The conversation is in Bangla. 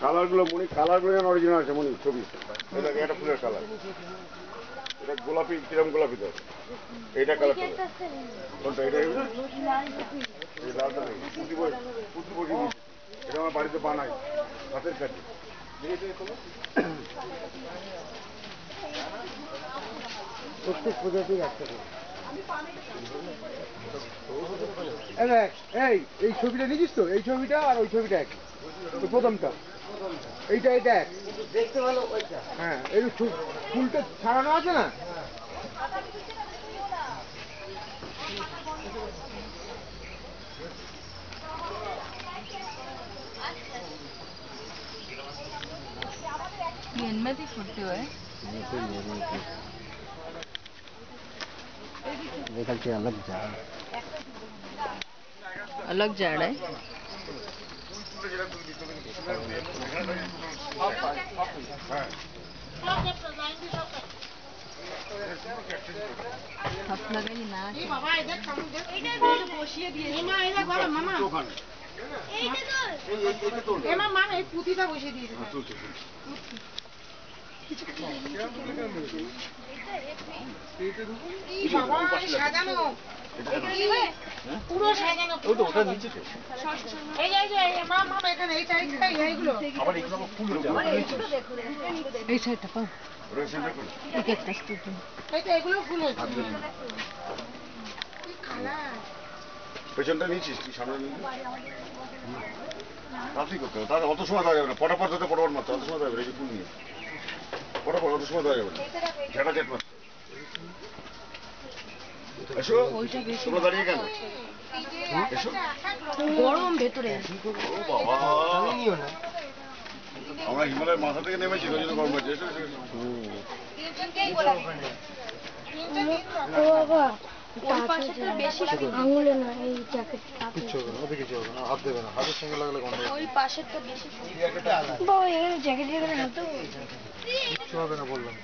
কালারগুলো মনি কালারগুলো যেন অরিজিনাল আছে মনি ছবি এটা একটা ফুলের কালার এটা গোলাপি কিরম গোলাপি দাও এইটা কালার কোনটা এটা এই লালটা নেই এটা আমার বাড়িতে বানাই হাতের কাছে প্রত্যেক প্রজাতির একটা এই ছবিটা নিয়েছিস তো এই ছবিটা আর ওই ছবিটা এক প্রথমটা এইটা এটা এক দেখতে ভালো ওইটা হ্যাঁ এই ফুলটা ছাড়ানো আছে না मेहनत ही फुटते हुए अलग झाड़ है हाथ लगाई ना बाबा इधर समुद्र इधर বসিয়ে দিয়েছে মা এটা বড় মামা এইটা তো এমা মা এই পুতিটা বসিয়ে দিয়েছে সাজানো পুরো সাজানো ওটা নিচে এই যে মা মা এখানে এই সাইডটাই এইগুলো আবার এগুলো ফুল এই সাইডটা পাও এই একটা স্টুপ এইটা এগুলো ফুল হচ্ছে কি কালার পেছনটা নিচিস তুই সামনে নিবি ট্রাফিক করতে তাহলে অত সময় দেওয়া যাবে না পটাপট হতে পটাপট মাত্র অত সময় দেওয়া যাবে এই ফুল নিয়ে পটাপট অত সময় দেওয়া যাবে না ঝাঁটা ঝাঁট মাত্র এসো তোমরা দাঁড়িয়ে কেন এসো গরম ভেতরে আমরা হিমালয়ের মাথা থেকে নেমেছি ওই জন্য গরম হচ্ছে এসো আঙুলে না এই জ্যাকেট কিচ্ছু হবে না ওদের কিছু হবে না হাত দেবে না হাতের সঙ্গে লাগলে গন্ধ ওই পাশেরটা বেশি বাবা এখানে জ্যাকেট হাত দেবো কিচ্ছু হবে না বললাম